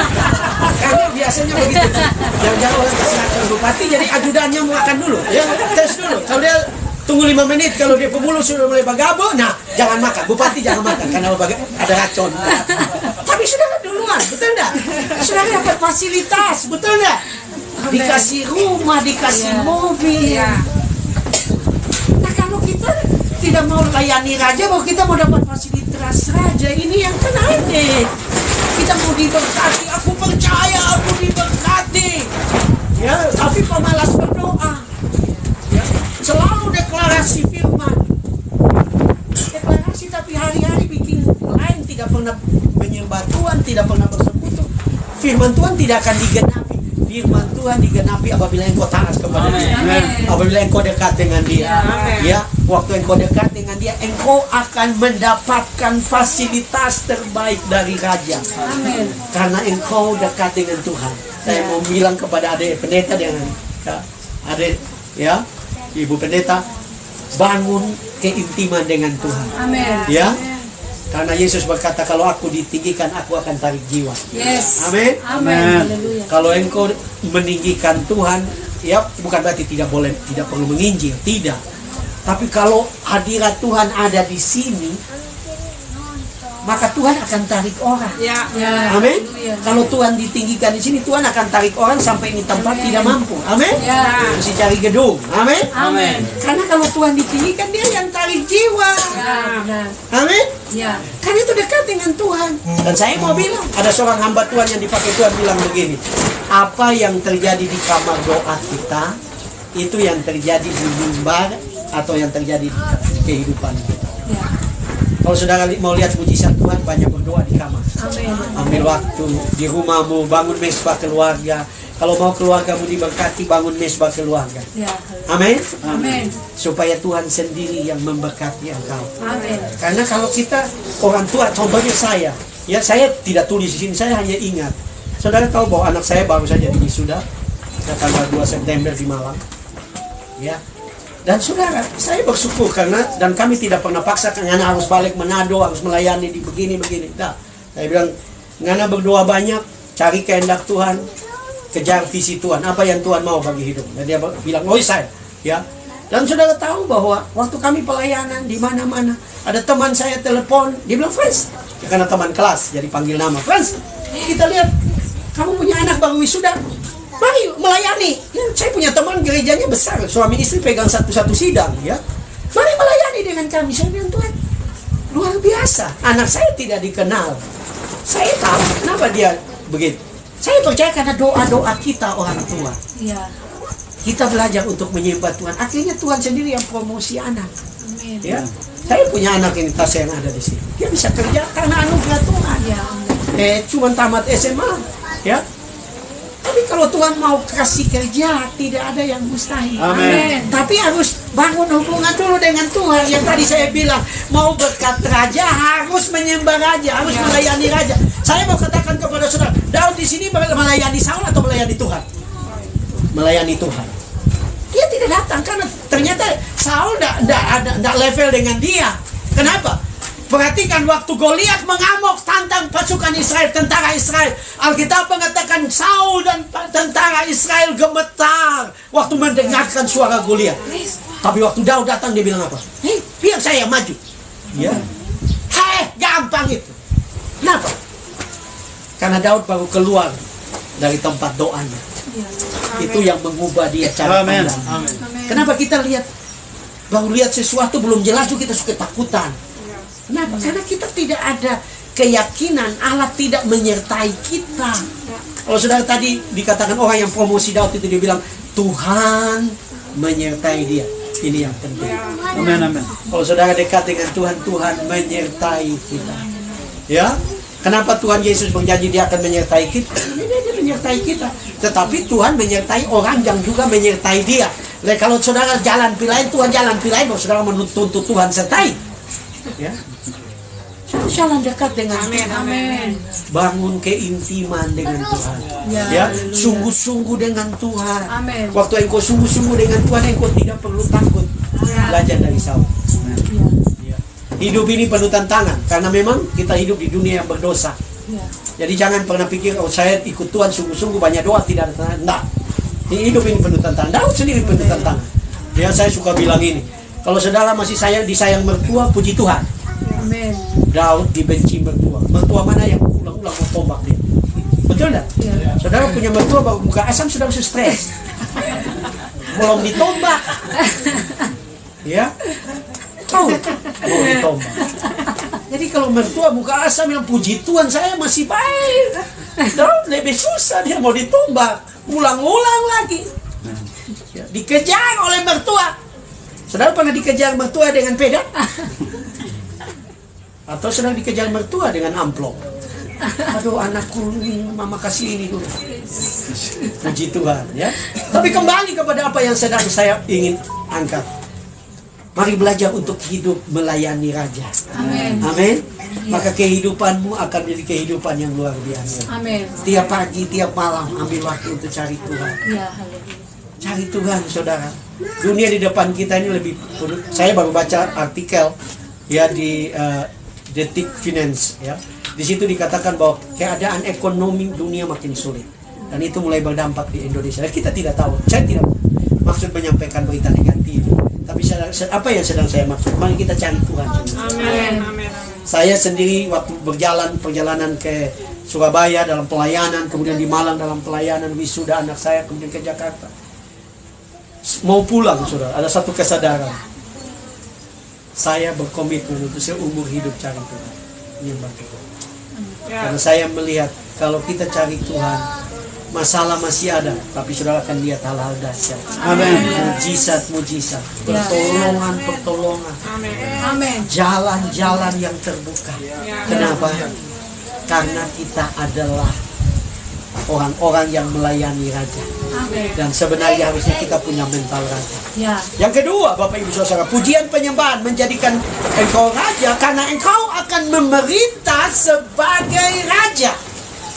Karena biasanya begitu. Jangan-jangan orang kasih makan bupati, jadi ajudannya mau makan dulu. Ya, tes dulu. Kalau dia tunggu 5 menit, kalau dia pemulung sudah mulai bagabo, nah jangan makan. Bupati jangan makan, karena ada racun. Tapi saudara duluan, betul enggak? Saudara dapat fasilitas, betul enggak? Dikasih rumah, dikasih mobil. Nah kalau kita tidak mau layani raja, bahwa kita mau dapat fasilitas raja, ini yang kan aneh. Kita mau diberkati, aku percaya aku diberkati. Ya, tapi pemalas berdoa. Ya, selalu deklarasi firman. Deklarasi tapi hari-hari bikin lain, tidak pernah menyembah Tuhan, tidak pernah bersekutu. Firman Tuhan tidak akan digenapi. Firman Tuhan digenapi apabila engkau taat kepada Dia. Apabila engkau dekat dengan Dia. Ya, waktu engkau dekat dengan Dia, engkau akan mendapatkan fasilitas terbaik dari Raja. Amin. Karena engkau dekat dengan Tuhan. Saya mau bilang kepada adik pendeta dengan adik, ya, ibu pendeta, bangun keintiman dengan Tuhan. Amin. Ya. Karena Yesus berkata, kalau aku ditinggikan, aku akan tarik jiwa. Yes. Amin. Amin. Haleluya. Kalau engkau meninggikan Tuhan, ya bukan berarti tidak perlu menginjil, tidak. Tapi kalau hadirat Tuhan ada di sini, maka Tuhan akan tarik orang. Ya. Amin. Haleluya. Kalau Tuhan ditinggikan di sini, Tuhan akan tarik orang sampai ini tempat tidak mampu. Amin. Ya. Mesti cari gedung. Amin. Amin. Karena kalau Tuhan ditinggikan, Dia yang tarik jiwa. Ya. Benar. Amin. Ya. Karena itu dekat dengan Tuhan. Dan saya mau bilang, ada seorang hamba Tuhan yang dipakai Tuhan bilang begini, apa yang terjadi di kamar doa kita, itu yang terjadi di mimbar atau yang terjadi di kehidupan kita. Ya. Kalau saudara mau lihat mujizat Tuhan, banyak berdoa di kamar. Amin. Ambil waktu di rumahmu, bangun mesbah keluarga. Kalau mau keluargamu diberkati, bangun mesbah keluarga. Ya. Amin. Amin. Supaya Tuhan sendiri yang memberkati engkau. Amin. Karena kalau kita orang tua, contohnya saya, ya saya tidak tulis di sini, saya hanya ingat. Saudara tahu bahwa anak saya baru saja wisuda tanggal 2 September di Malang. Ya. Dan saudara, saya bersyukur karena dan kami tidak pernah paksa Ngana harus balik Manado, harus melayani di begini-begini. Nah, saya bilang, Ngana berdoa banyak, cari kehendak Tuhan, kejar visi Tuhan, apa yang Tuhan mau bagi hidup. Dan dia bilang, oh saya, ya. Dan saudara tahu bahwa waktu kami pelayanan di mana-mana, ada teman saya telepon, dia bilang, Frans, ya, karena teman kelas, jadi panggil nama, Frans, kita lihat, kamu punya anak baru wisuda, mari melayani. Ya, saya punya teman gerejanya besar, suami istri pegang satu-satu sidang, ya. Mari melayani dengan kami. Saya bilang, Tuhan, luar biasa. Anak saya tidak dikenal. Saya tahu kenapa dia begitu. Saya percaya karena doa-doa kita orang tua. Ya. Kita belajar untuk menyembah Tuhan. Akhirnya Tuhan sendiri yang promosi anak. Amin. Ya. Saya punya anak ini, tas yang ada di sini. Dia bisa kerja karena anugerah Tuhan. Ya. Cuma tamat SMA, ya. Tapi kalau Tuhan mau kasih kerja, tidak ada yang mustahil. Amin. Tapi harus bangun hubungan dulu dengan Tuhan. Yang tadi saya bilang, mau berkat raja harus menyembah raja, harus melayani raja. Saya mau katakan kepada saudara, Daud di sini melayani Saul atau melayani Tuhan? Melayani Tuhan. Dia tidak datang karena ternyata Saul tidak level dengan dia. Kenapa? Perhatikan waktu Goliat mengamuk tantang pasukan Israel, tentara Israel. Alkitab mengatakan Saul dan tentara Israel gemetar waktu mendengarkan suara Goliat. Tapi waktu Daud datang dia bilang apa? Hei, biar saya maju. Ya. Hei, gampang itu. Kenapa? Karena Daud baru keluar dari tempat doanya. Itu yang mengubah dia cara pandang. Amin. Kenapa kita baru lihat sesuatu belum jelas juga kita suka takutan. Kenapa? Karena kita tidak ada keyakinan Allah tidak menyertai kita. Kalau saudara tadi dikatakan orang yang promosi Daud itu dia bilang Tuhan menyertai dia. Ini yang penting. Amin, amin. Kalau saudara dekat dengan Tuhan, Tuhan menyertai kita. Ya, kenapa Tuhan Yesus berjanji dia akan menyertai kita? Dia menyertai kita. Tetapi Tuhan menyertai orang yang juga menyertai dia. Kalau saudara jalan pilain, Tuhan jalan pilain, kalau saudara menuntut Tuhan sertai. Ya, Jalan dekat dengan Tuhan. Amin. bangun keintiman dengan Tuhan. Ya, Ya, haleluya. sungguh-sungguh dengan Tuhan. Amin. Waktu engkau sungguh-sungguh dengan Tuhan, engkau tidak perlu takut. Belajar dari Saul. Ya. Hidup ini penuh tantangan karena memang kita hidup di dunia yang berdosa. Ya. Jadi jangan pernah pikir, oh saya ikut Tuhan sungguh-sungguh banyak doa tidak ada tantangan. Enggak. Hidup ini penuh tantangan. Daud sendiri penuh tantangan. Ya, saya suka bilang ini. Kalau saudara masih disayang mertua, puji Tuhan. Amin. Daud dibenci mertua. Mertua mana yang ulang-ulang mau tombak dia? Betul enggak? Ya. Saudara punya mertua baru buka asam sudah stres. Belum ditombak. Ya. Tahu? Mau ditombak. Jadi kalau mertua buka asam yang puji Tuhan saya masih baik. Daud lebih susah, dia mau ditombak. Ulang-ulang lagi. Ya, dikejar oleh mertua. Saudara pernah dikejar mertua dengan pedang? Atau sedang dikejar mertua dengan amplop? Aduh, anakku ini, mama kasih ini dulu. Puji Tuhan, ya. Tapi kembali kepada apa yang sedang saya ingin angkat. Mari belajar untuk hidup melayani Raja. Amin. Amin. Maka kehidupanmu akan menjadi kehidupan yang luar biasa. Amin. Tiap pagi, tiap malam ambil waktu untuk cari Tuhan. Ya, haleluya. Cari Tuhan, saudara. Dunia di depan kita ini lebih. Saya baru baca artikel ya di Detik Finance, ya. Di situ dikatakan bahwa keadaan ekonomi dunia makin sulit dan itu mulai berdampak di Indonesia. Kita tidak tahu. Saya tidak maksud menyampaikan berita negatif, tapi apa yang sedang saya maksud? Mari kita cari Tuhan. Amin. Saya sendiri waktu perjalanan ke Surabaya dalam pelayanan, kemudian di Malang dalam pelayanan, wisuda anak saya, kemudian ke Jakarta. Mau pulang, saudara, ada satu kesadaran. Saya berkomitmen untuk seumur hidup cari Tuhan. Menyembah Tuhan. Karena saya melihat kalau kita cari Tuhan, masalah masih ada, tapi saudara akan lihat hal-hal dahsyat. Amin. Mujizat, pertolongan. Amin. Jalan-jalan yang terbuka. Kenapa? Karena kita adalah orang-orang yang melayani Raja. Amin. Dan sebenarnya harusnya kita punya mental Raja. Ya. Yang kedua, Bapak Ibu Saudara, pujian penyembahan menjadikan engkau raja karena engkau akan memerintah sebagai raja.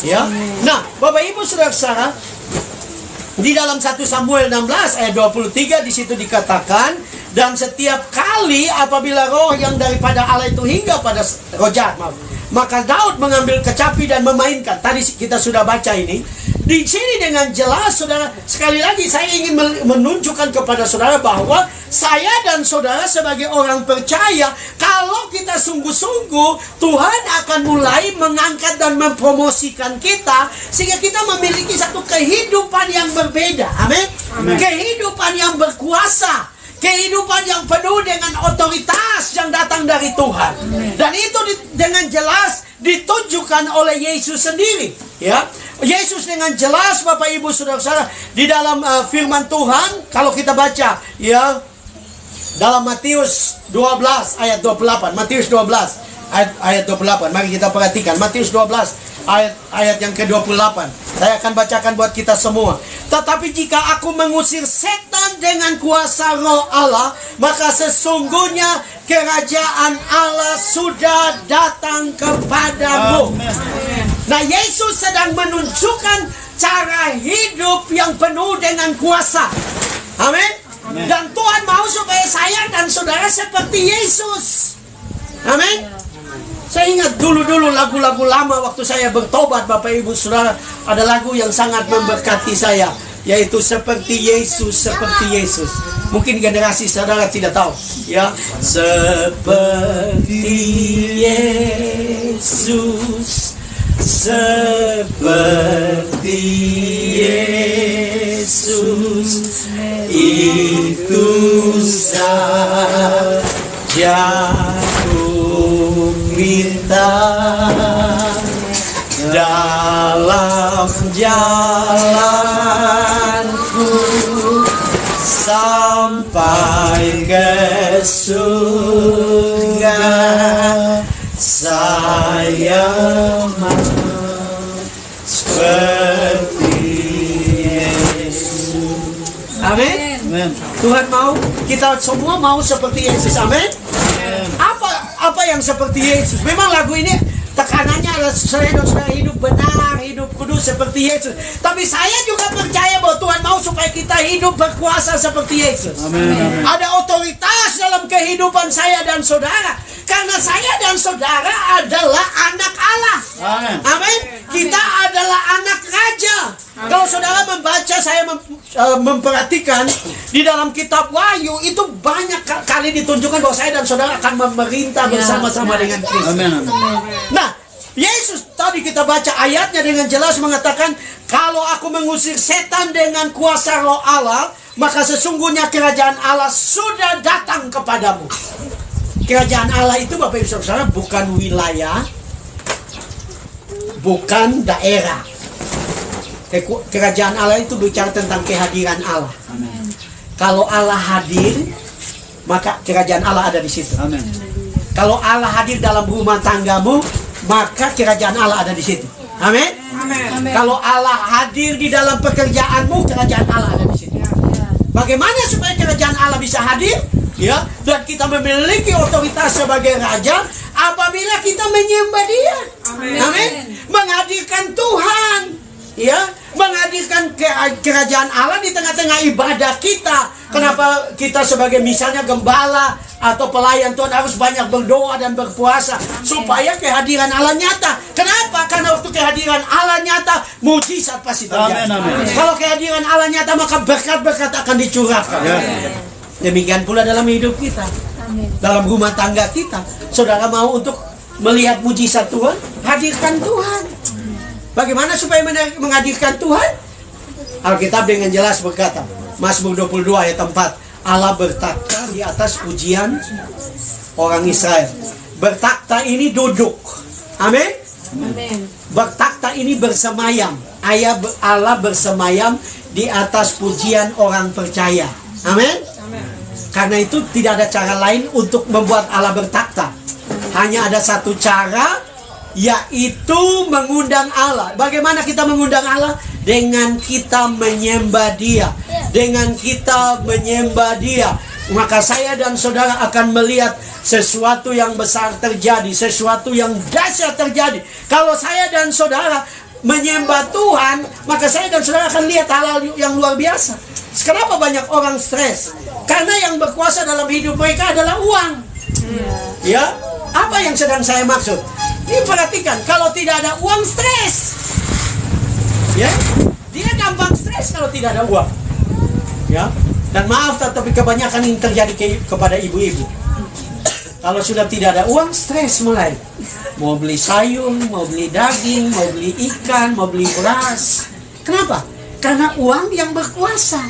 Ya. Nah, Bapak Ibu Saudara, di dalam 1 Samuel 16 ayat 23 di situ dikatakan, dan setiap kali apabila roh yang daripada Allah itu hingga pada roh jahat, maka Daud mengambil kecapi dan memainkan. Tadi kita sudah baca ini. Di sini dengan jelas, saudara, sekali lagi saya ingin menunjukkan kepada saudara bahwa saya dan saudara sebagai orang percaya, kalau kita sungguh-sungguh, Tuhan akan mulai mengangkat dan mempromosikan kita sehingga kita memiliki satu kehidupan yang berbeda. Amin. Kehidupan yang berkuasa. Kehidupan yang penuh dengan otoritas yang datang dari Tuhan. Dan itu dengan jelas ditunjukkan oleh Yesus sendiri. Ya, Yesus dengan jelas, Bapak Ibu Saudara-saudara, di dalam firman Tuhan, kalau kita baca, ya, dalam Matius 12 ayat 28. Matius 12 ayat 28. Mari kita perhatikan Matius 12 ayat yang ke-28. Saya akan bacakan buat kita semua. Tetapi jika aku mengusir setan dengan kuasa Roh Allah, maka sesungguhnya kerajaan Allah sudah datang kepadamu. Nah, Yesus sedang menunjukkan cara hidup yang penuh dengan kuasa. Amin. Dan Tuhan mau supaya saya dan saudara seperti Yesus. Amin. Saya ingat dulu-dulu lagu-lagu lama waktu saya bertobat, Bapak Ibu Saudara, ada lagu yang sangat memberkati saya, yaitu seperti Yesus, seperti Yesus. Mungkin generasi saudara tidak tahu, ya. Seperti Yesus, seperti Yesus, itu saja minta dalam jalanku sampai ke surga, saya mau seperti Yesus. Amin. Tuhan mau, kita semua mau seperti Yesus. Amin. apa yang seperti Yesus. Memang lagu ini tekanannya adalah saudara hidup benar, hidup kudus seperti Yesus. Tapi saya juga percaya bahwa Tuhan mau supaya kita hidup berkuasa seperti Yesus. Amin. Ada otoritas dalam kehidupan saya dan saudara. Karena saya dan saudara adalah anak Allah. Amin. Amin. Kita adalah anak raja. Kalau saudara membaca, saya memperhatikan di dalam kitab Wahyu itu banyak kali ditunjukkan bahwa saya dan saudara akan memerintah bersama-sama dengan Kristus. Amin. Nah, Yesus tadi kita baca ayatnya dengan jelas mengatakan, kalau aku mengusir setan dengan kuasa roh Allah, maka sesungguhnya kerajaan Allah sudah datang kepadamu. Kerajaan Allah itu Bapak Ibu Saudara bukan wilayah, bukan daerah. Kerajaan Allah itu bicara tentang kehadiran Allah. Amin. Kalau Allah hadir, maka kerajaan Allah ada di situ. Amin. Kalau Allah hadir dalam rumah tanggamu, maka kerajaan Allah ada di situ. Amin. Amin. Kalau Allah hadir di dalam pekerjaanmu, kerajaan Allah ada di situ. Bagaimana supaya kerajaan Allah bisa hadir? Ya, dan kita memiliki otoritas sebagai raja apabila kita menyembah Dia. Amin. Menghadirkan Tuhan, ya, menghadirkan kerajaan Allah di tengah-tengah ibadah kita. Kenapa kita sebagai misalnya gembala atau pelayan Tuhan harus banyak berdoa dan berpuasa supaya kehadiran Allah nyata. Kenapa? Karena waktu kehadiran Allah nyata, mujizat pasti terjadi. Amin. Kalau kehadiran Allah nyata, maka berkat-berkat akan dicurahkan. Demikian pula dalam hidup kita, dalam rumah tangga kita. Saudara mau untuk melihat mujizat Tuhan? Hadirkan Tuhan. Bagaimana supaya menghadirkan Tuhan? Alkitab dengan jelas berkata, Mazmur 22 ayat 4, Allah bertakhta di atas pujian orang Israel. Bertakhta ini duduk. Amin. Bertakhta ini bersemayam. Allah bersemayam di atas pujian orang percaya. Amin. Karena itu tidak ada cara lain untuk membuat Allah bertakhta. Hanya ada satu cara, yaitu mengundang Allah. Bagaimana kita mengundang Allah? Dengan kita menyembah Dia. Dengan kita menyembah Dia, maka saya dan saudara akan melihat sesuatu yang besar terjadi, sesuatu yang dahsyat terjadi. Kalau saya dan saudara menyembah Tuhan, maka saya dan saudara akan lihat hal-hal yang luar biasa. Kenapa banyak orang stres? Karena yang berkuasa dalam hidup mereka adalah uang. Ya, apa yang sedang saya maksud? Ini perhatikan, kalau tidak ada uang, stres. Ya, dia gampang stres kalau tidak ada uang. Ya, dan maaf, tapi kebanyakan ini terjadi kepada ibu-ibu. Kalau sudah tidak ada uang, stres mulai. Mau beli sayur, mau beli daging, mau beli ikan, mau beli beras. Kenapa? Karena uang yang berkuasa.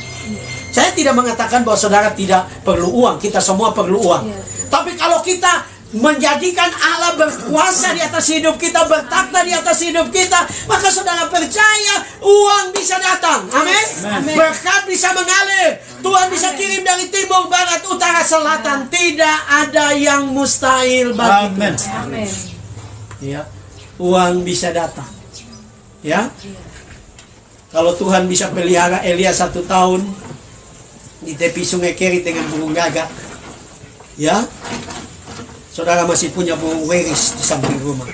Saya tidak mengatakan bahwa saudara tidak perlu uang. Kita semua perlu uang. Tapi kalau kita menjadikan Allah berkuasa di atas hidup kita, bertakhta di atas hidup kita, maka saudara percaya uang bisa datang. Amin. Berkat bisa mengalir. Tuhan bisa kirim dari timur, barat, utara, selatan. Tidak ada yang mustahil bagi Tuhan. Amin. Ya, uang bisa datang. Ya. Kalau Tuhan bisa pelihara Elia 1 tahun di tepi sungai Kerit dengan burung gagak, ya, saudara masih punya burung weris di samping rumah.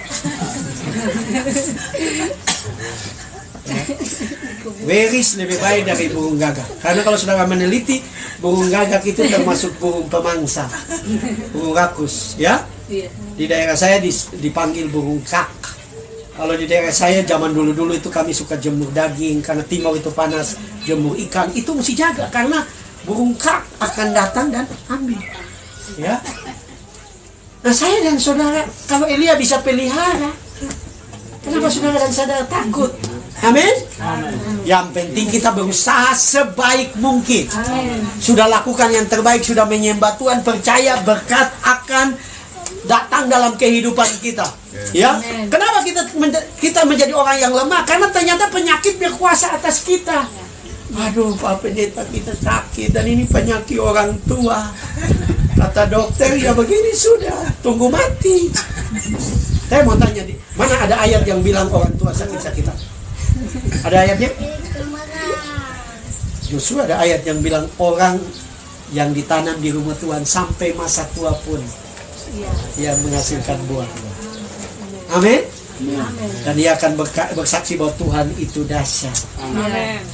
Weris lebih baik dari burung gagak. Karena kalau saudara meneliti, burung gagak itu termasuk burung pemangsa, burung rakus, ya. Di daerah saya dipanggil burung kak. Kalau di daerah saya zaman dulu-dulu itu kami suka jemur daging, karena timur itu panas, jemur ikan, itu mesti jaga karena burung kak akan datang dan ambil. Ya. Nah, saya dan saudara, kalau Elia bisa pelihara, kenapa saudara dan saudara takut? Amin. Yang penting kita berusaha sebaik mungkin. Sudah lakukan yang terbaik, sudah menyembah Tuhan, percaya berkat akan datang dalam kehidupan kita. Ya. Kenapa kita menjadi orang yang lemah? Karena ternyata penyakit berkuasa atas kita. Aduh, Pak Pendeta, kita sakit dan ini penyakit orang tua. Kata dokter, ya begini sudah, tunggu mati. Saya mau tanya, mana ada ayat yang bilang orang tua sakit-sakitan? Ada ayatnya? Justru ada ayat yang bilang orang yang ditanam di rumah Tuhan sampai masa tua pun Ia menghasilkan buah. Amin. Dan ia akan bersaksi bahwa Tuhan itu dahsyat.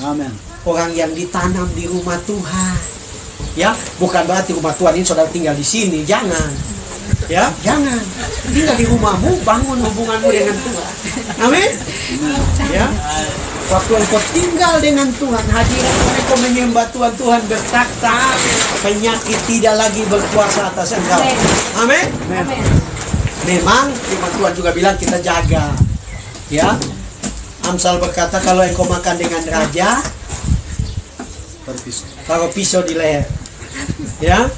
Amin. Orang yang ditanam di rumah Tuhan, ya, bukan berarti rumah Tuhan ini saudara tinggal di sini, jangan, ya, jangan tinggal di rumahmu, bangun hubunganmu dengan Tuhan. Amin. Ya, waktu engkau tinggal dengan Tuhan, hadirat engkau menyembah Tuhan, Tuhan berkata penyakit tidak lagi berkuasa atas engkau. Amin. Memang firman Tuhan juga bilang kita jaga, ya. Amsal berkata kalau engkau makan dengan raja, taruh pisau di leher, ya.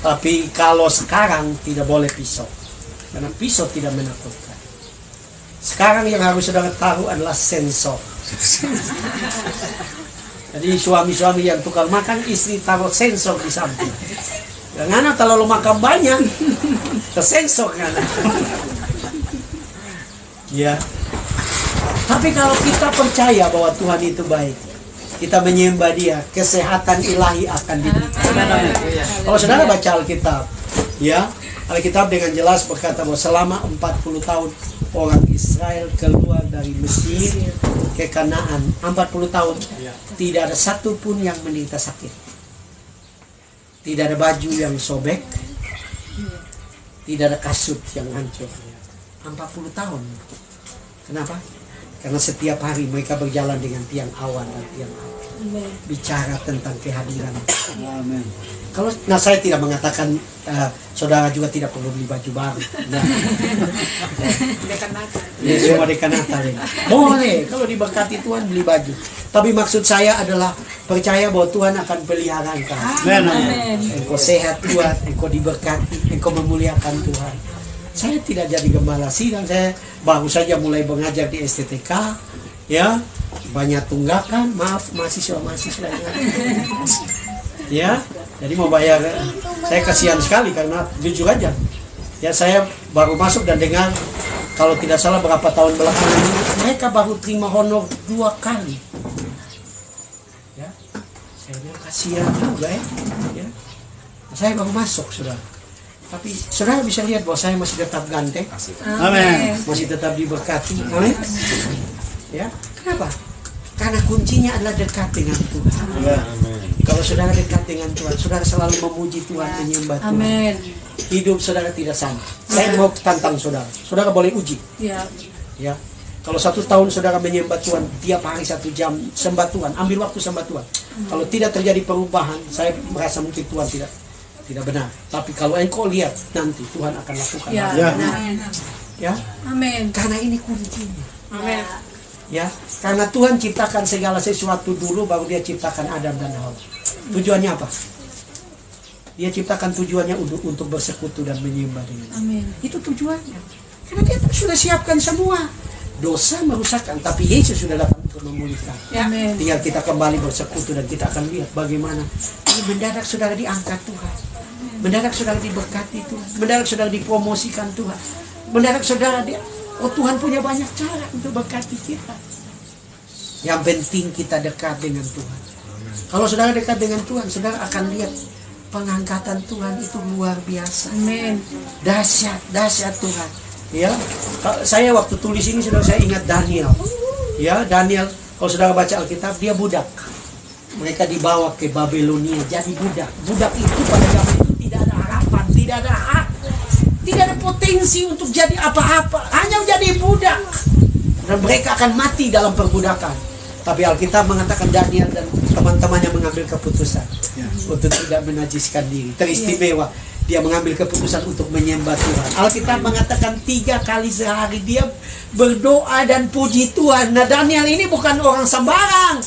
Tapi kalau sekarang tidak boleh pisau, karena pisau tidak menakutkan. Sekarang yang harus saudara taruh adalah sensor. Jadi suami-suami yang tukang makan, istri taruh sensor di samping. Jangan terlalu makan banyak, tersensor kan. Ya. Tapi kalau kita percaya bahwa Tuhan itu baik, kita menyembah Dia, kesehatan ilahi akan diberikan. Kalau saudara baca Alkitab, ya, Alkitab dengan jelas berkata bahwa selama 40 tahun orang Israel keluar dari Mesir ke Kanaan, 40 tahun tidak ada satupun yang menderita sakit. Tidak ada baju yang sobek, tidak ada kasut yang hancur. 40 tahun. Kenapa? Karena setiap hari mereka berjalan dengan tiang awan dan tiang api. Bicara tentang kehadiran. Amin. Kalau, nah saya tidak mengatakan saudara juga tidak perlu beli baju baru. Nah, ya, semua dekan Natal ya. Boleh, kalau diberkati Tuhan beli baju. Tapi maksud saya adalah percaya bahwa Tuhan akan pelihara engkau. Engkau sehat Tuhan, engkau diberkati, engkau memuliakan Tuhan. Saya tidak jadi gembala sidang, saya baru saja mulai mengajar di STTK, ya, banyak tunggakan, maaf mahasiswa-mahasiswa, ya, jadi mau bayar, saya kasihan sekali karena jujur aja, ya saya baru masuk dan dengar, kalau tidak salah berapa tahun belakangan ini, mereka baru terima honor 2 kali, ya, saya bilang kasihan juga ya, saya baru masuk sudah. Tapi saudara bisa lihat bahwa saya masih tetap ganteng. Amin. Masih tetap diberkati. Amin. Ya, kenapa? Karena kuncinya adalah dekat dengan Tuhan. Kalau saudara dekat dengan Tuhan, saudara selalu memuji Tuhan, menyembah Tuhan. Amin. Hidup saudara tidak sama. Saya mau tantang saudara. Saudara boleh uji. Ya. Ya. Kalau 1 tahun saudara menyembah Tuhan, tiap hari 1 jam sembah Tuhan, ambil waktu sembah Tuhan. Kalau tidak terjadi perubahan, saya merasa mungkin Tuhan tidak benar. Tapi kalau engkau lihat nanti Tuhan akan lakukan. Ya. Ya. Amin. Karena ini kuncinya. Amin. Ya, karena Tuhan ciptakan segala sesuatu dulu baru Dia ciptakan Adam dan Hawa. Tujuannya apa? Dia ciptakan tujuannya untuk bersekutu dan menyembah dengan. Amin. Itu tujuannya. Karena Dia sudah siapkan semua. Dosa merusakkan, tapi Yesus sudah datang untuk memulihkan. Amin. Tinggal kita kembali bersekutu dan kita akan lihat bagaimana ini mendadak saudara diangkat Tuhan. Mendadak saudara diberkati Tuhan. Mendadak saudara dipromosikan Tuhan. Mendadak saudara Tuhan punya banyak cara untuk berkati kita. Yang penting kita dekat dengan Tuhan. Kalau saudara dekat dengan Tuhan, saudara akan lihat pengangkatan Tuhan itu luar biasa. Amin. Dahsyat Tuhan. Ya, saya waktu tulis ini saudara, saya ingat Daniel. Ya, Daniel, kalau saudara baca Alkitab, dia budak. Mereka dibawa ke Babilonia jadi budak. Budak itu pada zaman itu tidak ada harapan, tidak ada hak, tidak ada potensi untuk jadi apa-apa, hanya menjadi budak. Dan mereka akan mati dalam perbudakan. Tapi Alkitab mengatakan Daniel dan teman-temannya mengambil keputusan untuk tidak menajiskan diri. Teristimewa, dia mengambil keputusan untuk menyembah Tuhan. Alkitab mengatakan 3 kali sehari dia berdoa dan puji Tuhan. Nah, Daniel ini bukan orang sembarang.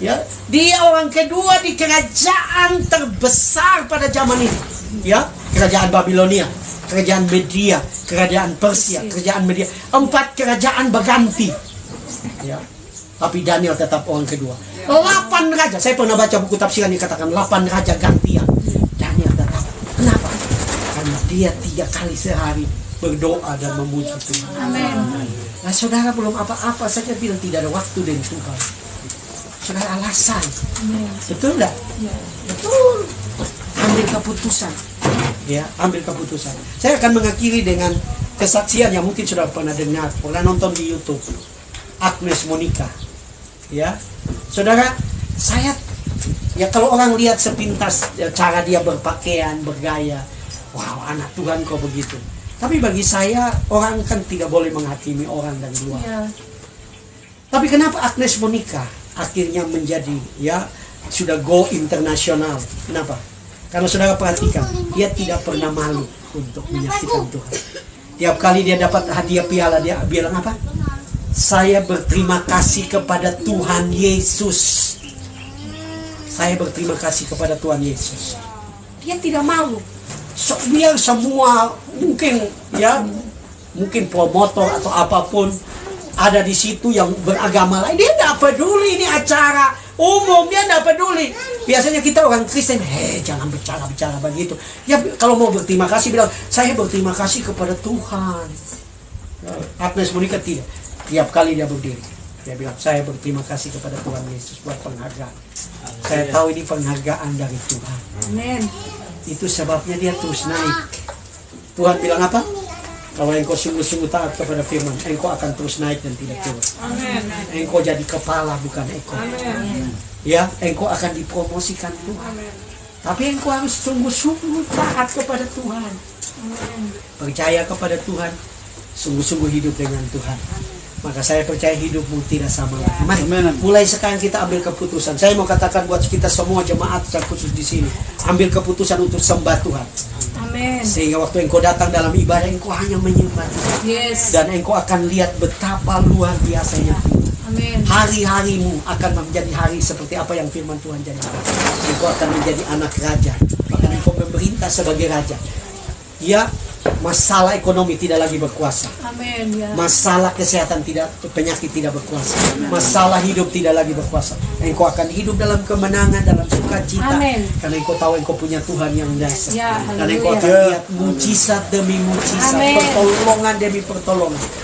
Ya, dia orang kedua di kerajaan terbesar pada zaman ini. Ya, kerajaan Babilonia, kerajaan Media, kerajaan Persia, kerajaan Media. 4 kerajaan berganti. Ya. Tapi Daniel tetap orang kedua. 8 raja, saya pernah baca buku tafsiran yang katakan 8 raja gantian. Daniel tetap. Kenapa? Karena dia 3 kali sehari berdoa dan memuji Tuhan. Amin. Nah, saudara belum apa-apa saja bilang tidak ada waktu dengan Tuhan. Saudara alasan. Amin. Betul enggak? Ya. Betul. Ambil keputusan. Ya, ambil keputusan. Saya akan mengakhiri dengan kesaksian yang mungkin sudah pernah dengar, pernah nonton di YouTube. Agnes Monica. Ya. Saudara, saya ya kalau orang lihat sepintas ya, cara dia berpakaian, bergaya, wow, anak Tuhan kok begitu. Tapi bagi saya, orang kan tidak boleh menghakimi orang dari luar. Ya. Tapi kenapa Agnes Monica akhirnya menjadi ya sudah go internasional? Kenapa? Karena saudara perhatikan, dia tidak pernah malu untuk menyakitkan Tuhan. Tiap kali dia dapat hadiah piala, dia bilang apa? Saya berterima kasih kepada Tuhan Yesus. Saya berterima kasih kepada Tuhan Yesus. Dia tidak malu. Biar semua mungkin ya, mungkin promotor atau apapun ada di situ yang beragama lain, dia tidak peduli, ini acara umum, dia tidak peduli. Biasanya kita orang Kristen, jangan bicara begitu. Ya kalau mau berterima kasih bilang, saya berterima kasih kepada Tuhan. Agnes Monica tidak. Tiap kali dia berdiri, dia bilang, saya berterima kasih kepada Tuhan Yesus buat penghargaan. Saya tahu ini penghargaan dari Tuhan. Amin. Itu sebabnya dia terus naik. Tuhan bilang apa? Kalau engkau sungguh-sungguh taat kepada firman, engkau akan terus naik dan tidak turun. Amin. Engkau jadi kepala bukan ekor. Amin. Ya, engkau akan dipromosikan Tuhan. Tapi engkau harus sungguh-sungguh taat kepada Tuhan. Percaya kepada Tuhan, sungguh-sungguh hidup dengan Tuhan. Maka saya percaya hidupmu tidak sama lagi. Mari, mulai sekarang kita ambil keputusan. Saya mau katakan buat kita semua jemaat secara khusus di sini, ambil keputusan untuk sembah Tuhan. Amin. Sehingga waktu engkau datang dalam ibadah, engkau hanya menyembah Tuhan. Yes. Dan engkau akan lihat betapa luar biasanya Tuhan. Amin. Hari-harimu akan menjadi hari seperti apa yang firman Tuhan janjikan. Engkau akan menjadi anak raja. Bahkan engkau memerintah sebagai raja. Ya, masalah ekonomi tidak lagi berkuasa. Amin. Ya. Masalah kesehatan tidak, penyakit tidak berkuasa. Masalah hidup tidak lagi berkuasa. Engkau akan hidup dalam kemenangan, dalam sukacita. Amin. Karena engkau tahu engkau punya Tuhan yang dasar. Ya, Dan engkau akan haleluya. lihat mujizat demi mujizat, Amin. pertolongan demi pertolongan.